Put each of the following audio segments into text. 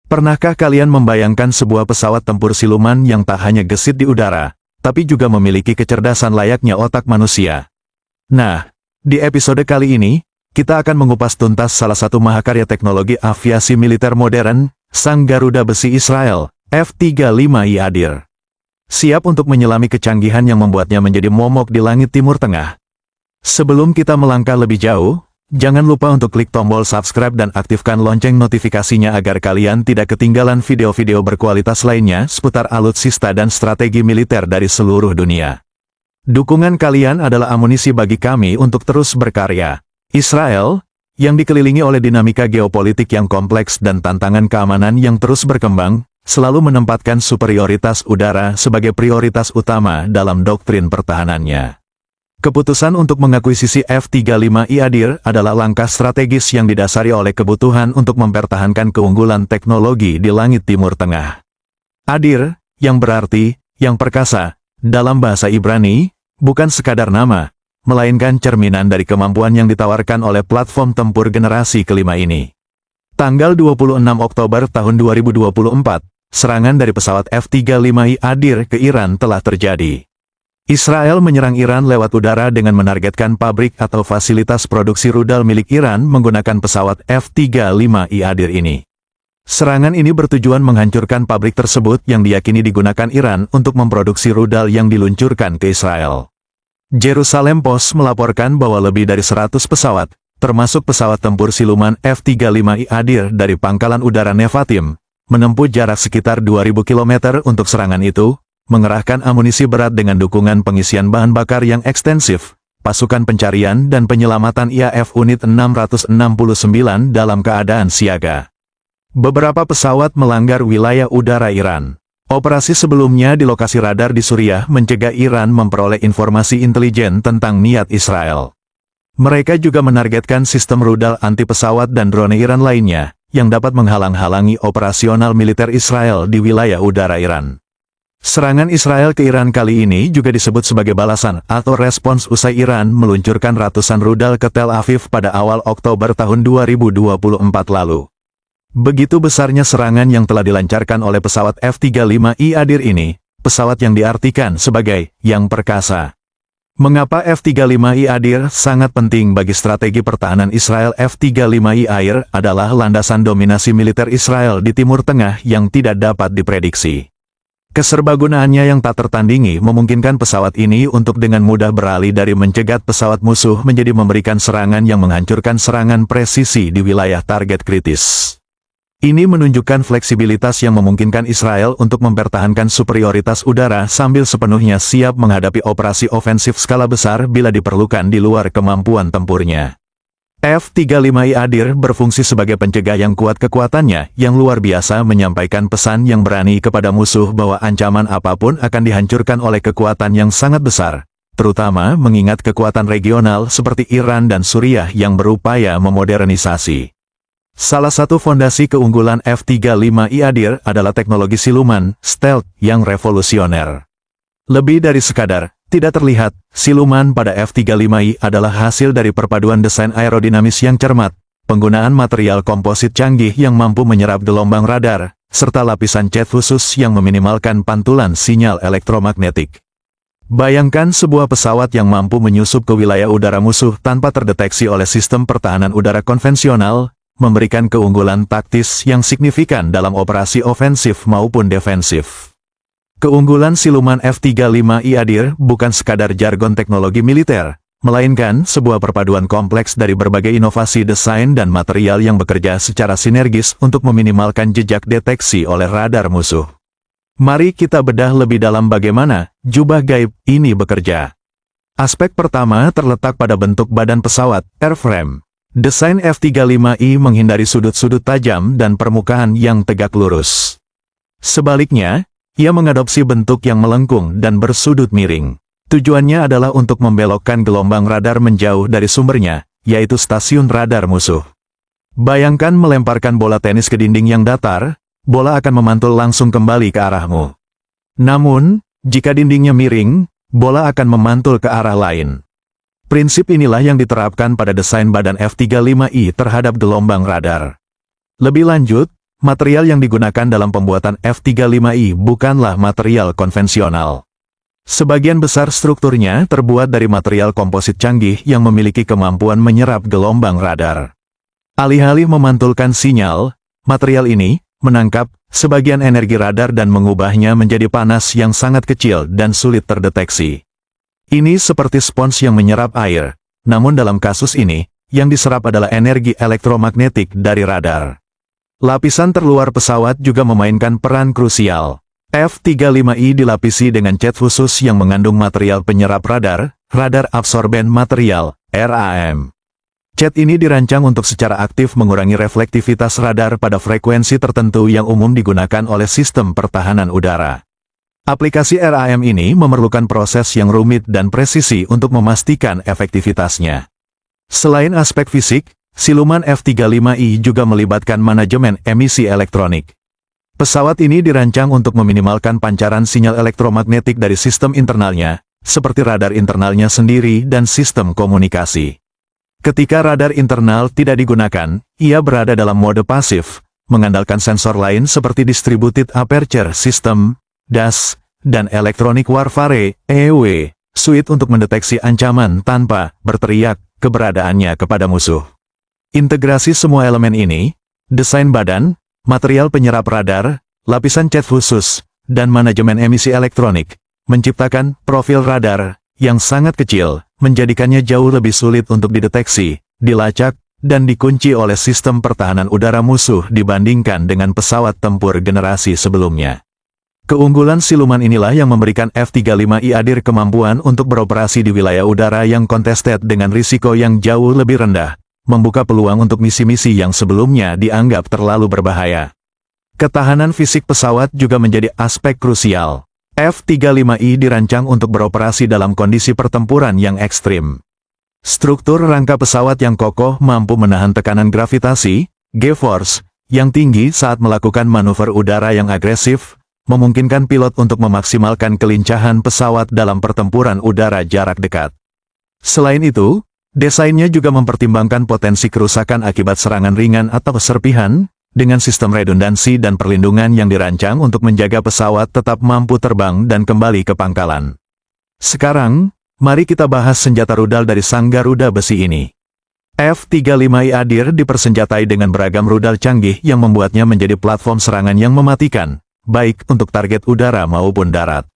Pernahkah kalian membayangkan sebuah pesawat tempur siluman yang tak hanya gesit di udara, tapi juga memiliki kecerdasan layaknya otak manusia? Nah, di episode kali ini, kita akan mengupas tuntas salah satu mahakarya teknologi aviasi militer modern, Sang Garuda Besi Israel, F-35I Adir. Siap untuk menyelami kecanggihan yang membuatnya menjadi momok di langit Timur Tengah. Sebelum kita melangkah lebih jauh, jangan lupa untuk klik tombol subscribe dan aktifkan lonceng notifikasinya agar kalian tidak ketinggalan video-video berkualitas lainnya seputar alutsista dan strategi militer dari seluruh dunia. Dukungan kalian adalah amunisi bagi kami untuk terus berkarya. Israel, yang dikelilingi oleh dinamika geopolitik yang kompleks dan tantangan keamanan yang terus berkembang, selalu menempatkan superioritas udara sebagai prioritas utama dalam doktrin pertahanannya. Keputusan untuk mengakuisisi F-35I Adir adalah langkah strategis yang didasari oleh kebutuhan untuk mempertahankan keunggulan teknologi di langit Timur Tengah. Adir, yang berarti, yang perkasa, dalam bahasa Ibrani, bukan sekadar nama, melainkan cerminan dari kemampuan yang ditawarkan oleh platform tempur generasi kelima ini. Tanggal 26 Oktober tahun 2024, serangan dari pesawat F-35I Adir ke Iran telah terjadi. Israel menyerang Iran lewat udara dengan menargetkan pabrik atau fasilitas produksi rudal milik Iran menggunakan pesawat F-35I Adir ini. Serangan ini bertujuan menghancurkan pabrik tersebut yang diyakini digunakan Iran untuk memproduksi rudal yang diluncurkan ke Israel. Jerusalem Post melaporkan bahwa lebih dari 100 pesawat, termasuk pesawat tempur siluman F-35I Adir dari Pangkalan Udara Nevatim, menempuh jarak sekitar 2.000 km untuk serangan itu, mengerahkan amunisi berat dengan dukungan pengisian bahan bakar yang ekstensif, pasukan pencarian dan penyelamatan IAF Unit 669 dalam keadaan siaga. Beberapa pesawat melanggar wilayah udara Iran. Operasi sebelumnya di lokasi radar di Suriah mencegah Iran memperoleh informasi intelijen tentang niat Israel. Mereka juga menargetkan sistem rudal anti-pesawat dan drone Iran lainnya, yang dapat menghalang-halangi operasional militer Israel di wilayah udara Iran. Serangan Israel ke Iran kali ini juga disebut sebagai balasan atau respons usai Iran meluncurkan ratusan rudal ke Tel Aviv pada awal Oktober tahun 2024 lalu. Begitu besarnya serangan yang telah dilancarkan oleh pesawat F-35I Adir ini, pesawat yang diartikan sebagai yang perkasa. Mengapa F-35I Adir sangat penting bagi strategi pertahanan Israel? F-35I Air adalah landasan dominasi militer Israel di Timur Tengah yang tidak dapat diprediksi. Keserbagunaannya yang tak tertandingi memungkinkan pesawat ini untuk dengan mudah beralih dari mencegat pesawat musuh menjadi memberikan serangan yang menghancurkan serangan presisi di wilayah target kritis. Ini menunjukkan fleksibilitas yang memungkinkan Israel untuk mempertahankan superioritas udara sambil sepenuhnya siap menghadapi operasi ofensif skala besar bila diperlukan di luar kemampuan tempurnya. F-35I Adir berfungsi sebagai pencegah yang kuat. Kekuatannya yang luar biasa menyampaikan pesan yang berani kepada musuh bahwa ancaman apapun akan dihancurkan oleh kekuatan yang sangat besar, terutama mengingat kekuatan regional seperti Iran dan Suriah yang berupaya memodernisasi. Salah satu fondasi keunggulan F-35I Adir adalah teknologi siluman, stealth, yang revolusioner. Lebih dari sekadar tidak terlihat, siluman pada F-35I adalah hasil dari perpaduan desain aerodinamis yang cermat, penggunaan material komposit canggih yang mampu menyerap gelombang radar, serta lapisan cat khusus yang meminimalkan pantulan sinyal elektromagnetik. Bayangkan sebuah pesawat yang mampu menyusup ke wilayah udara musuh tanpa terdeteksi oleh sistem pertahanan udara konvensional, memberikan keunggulan taktis yang signifikan dalam operasi ofensif maupun defensif. Keunggulan siluman F-35I Adir bukan sekadar jargon teknologi militer, melainkan sebuah perpaduan kompleks dari berbagai inovasi desain dan material yang bekerja secara sinergis untuk meminimalkan jejak deteksi oleh radar musuh. Mari kita bedah lebih dalam bagaimana jubah gaib ini bekerja. Aspek pertama terletak pada bentuk badan pesawat, airframe. Desain F-35I menghindari sudut-sudut tajam dan permukaan yang tegak lurus. Sebaliknya, ia mengadopsi bentuk yang melengkung dan bersudut miring. Tujuannya adalah untuk membelokkan gelombang radar menjauh dari sumbernya, yaitu stasiun radar musuh. Bayangkan melemparkan bola tenis ke dinding yang datar, bola akan memantul langsung kembali ke arahmu. Namun, jika dindingnya miring, bola akan memantul ke arah lain. Prinsip inilah yang diterapkan pada desain badan F-35I terhadap gelombang radar. Lebih lanjut, material yang digunakan dalam pembuatan F-35I bukanlah material konvensional. Sebagian besar strukturnya terbuat dari material komposit canggih yang memiliki kemampuan menyerap gelombang radar. Alih-alih memantulkan sinyal, material ini menangkap sebagian energi radar dan mengubahnya menjadi panas yang sangat kecil dan sulit terdeteksi. Ini seperti spons yang menyerap air, namun dalam kasus ini, yang diserap adalah energi elektromagnetik dari radar. Lapisan terluar pesawat juga memainkan peran krusial. F-35I dilapisi dengan cat khusus yang mengandung material penyerap radar, radar absorben material, RAM. Cat ini dirancang untuk secara aktif mengurangi reflektivitas radar pada frekuensi tertentu yang umum digunakan oleh sistem pertahanan udara. Aplikasi RAM ini memerlukan proses yang rumit dan presisi untuk memastikan efektivitasnya. Selain aspek fisik, siluman F-35I juga melibatkan manajemen emisi elektronik. Pesawat ini dirancang untuk meminimalkan pancaran sinyal elektromagnetik dari sistem internalnya, seperti radar internalnya sendiri dan sistem komunikasi. Ketika radar internal tidak digunakan, ia berada dalam mode pasif, mengandalkan sensor lain seperti Distributed Aperture System, DAS, dan Electronic Warfare, EW, suite untuk mendeteksi ancaman tanpa berteriak keberadaannya kepada musuh. Integrasi semua elemen ini, desain badan, material penyerap radar, lapisan cat khusus, dan manajemen emisi elektronik, menciptakan profil radar yang sangat kecil, menjadikannya jauh lebih sulit untuk dideteksi, dilacak, dan dikunci oleh sistem pertahanan udara musuh dibandingkan dengan pesawat tempur generasi sebelumnya. Keunggulan siluman inilah yang memberikan F-35I hadir kemampuan untuk beroperasi di wilayah udara yang contested dengan risiko yang jauh lebih rendah, membuka peluang untuk misi-misi yang sebelumnya dianggap terlalu berbahaya. Ketahanan fisik pesawat juga menjadi aspek krusial. F-35I dirancang untuk beroperasi dalam kondisi pertempuran yang ekstrim. Struktur rangka pesawat yang kokoh mampu menahan tekanan gravitasi, G-force, yang tinggi saat melakukan manuver udara yang agresif, memungkinkan pilot untuk memaksimalkan kelincahan pesawat dalam pertempuran udara jarak dekat. Selain itu, desainnya juga mempertimbangkan potensi kerusakan akibat serangan ringan atau serpihan, dengan sistem redundansi dan perlindungan yang dirancang untuk menjaga pesawat tetap mampu terbang dan kembali ke pangkalan. Sekarang, mari kita bahas senjata rudal dari sang Garuda besi ini. F-35I hadir dipersenjatai dengan beragam rudal canggih yang membuatnya menjadi platform serangan yang mematikan, baik untuk target udara maupun darat.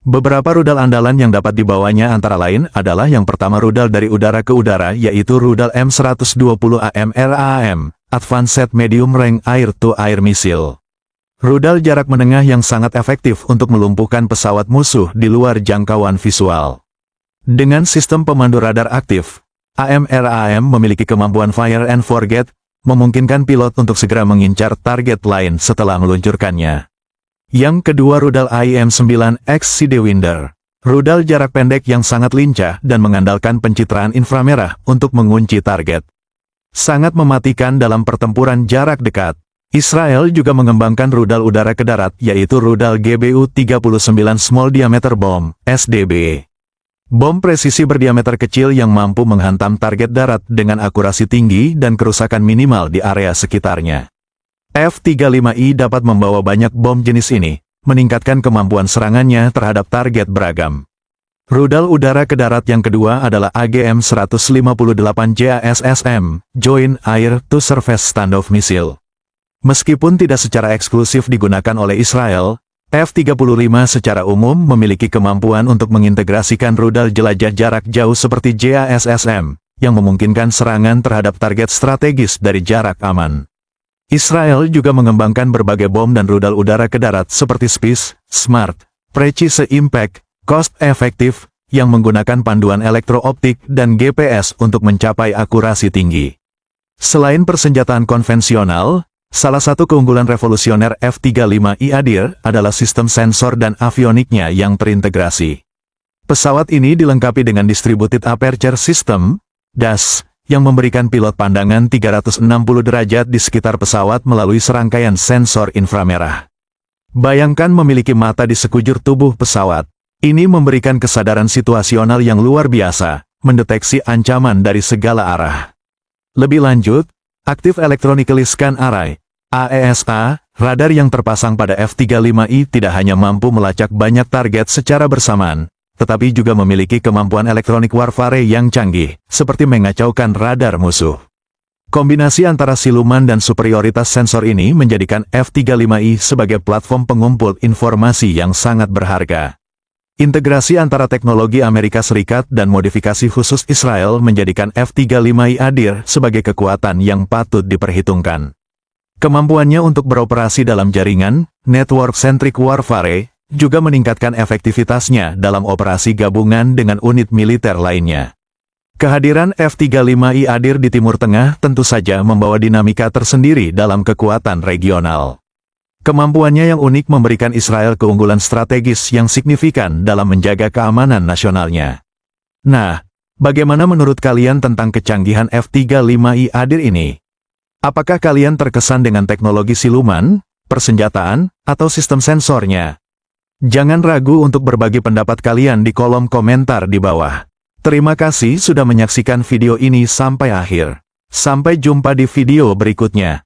Beberapa rudal andalan yang dapat dibawanya antara lain adalah yang pertama rudal dari udara ke udara yaitu rudal M120AM RAM, Advanced Medium Range Air-to-Air Missile. Rudal jarak menengah yang sangat efektif untuk melumpuhkan pesawat musuh di luar jangkauan visual. Dengan sistem pemandu radar aktif, AM-RAM memiliki kemampuan fire and forget, memungkinkan pilot untuk segera mengincar target lain setelah meluncurkannya. Yang kedua rudal IM-9X Sidewinder. Rudal jarak pendek yang sangat lincah dan mengandalkan pencitraan inframerah untuk mengunci target. Sangat mematikan dalam pertempuran jarak dekat. Israel juga mengembangkan rudal udara ke darat yaitu rudal GBU-39 Small Diameter Bomb, SDB. Bom presisi berdiameter kecil yang mampu menghantam target darat dengan akurasi tinggi dan kerusakan minimal di area sekitarnya. F-35I dapat membawa banyak bom jenis ini, meningkatkan kemampuan serangannya terhadap target beragam. Rudal udara ke darat yang kedua adalah AGM-158 JASSM, Joint Air to Surface Standoff Missile. Meskipun tidak secara eksklusif digunakan oleh Israel, F-35 secara umum memiliki kemampuan untuk mengintegrasikan rudal jelajah jarak jauh seperti JASSM, yang memungkinkan serangan terhadap target strategis dari jarak aman. Israel juga mengembangkan berbagai bom dan rudal udara ke darat seperti SPIS, Smart, Precise Impact, Cost Effective, yang menggunakan panduan elektrooptik dan GPS untuk mencapai akurasi tinggi. Selain persenjataan konvensional, salah satu keunggulan revolusioner F-35I hadir adalah sistem sensor dan avioniknya yang terintegrasi. Pesawat ini dilengkapi dengan Distributed Aperture System, DAS, yang memberikan pilot pandangan 360 derajat di sekitar pesawat melalui serangkaian sensor inframerah. Bayangkan memiliki mata di sekujur tubuh pesawat. Ini memberikan kesadaran situasional yang luar biasa, mendeteksi ancaman dari segala arah. Lebih lanjut, Active Electronically Scan Array, AESA, radar yang terpasang pada F-35I tidak hanya mampu melacak banyak target secara bersamaan, tetapi juga memiliki kemampuan elektronik warfare yang canggih, seperti mengacaukan radar musuh. Kombinasi antara siluman dan superioritas sensor ini menjadikan F-35I sebagai platform pengumpul informasi yang sangat berharga. Integrasi antara teknologi Amerika Serikat dan modifikasi khusus Israel menjadikan F-35I hadir sebagai kekuatan yang patut diperhitungkan. Kemampuannya untuk beroperasi dalam jaringan, network-centric warfare, juga meningkatkan efektivitasnya dalam operasi gabungan dengan unit militer lainnya. Kehadiran F-35I hadir di Timur Tengah tentu saja membawa dinamika tersendiri dalam kekuatan regional. Kemampuannya yang unik memberikan Israel keunggulan strategis yang signifikan dalam menjaga keamanan nasionalnya. Nah, bagaimana menurut kalian tentang kecanggihan F-35I hadir ini? Apakah kalian terkesan dengan teknologi siluman, persenjataan, atau sistem sensornya? Jangan ragu untuk berbagi pendapat kalian di kolom komentar di bawah. Terima kasih sudah menyaksikan video ini sampai akhir. Sampai jumpa di video berikutnya.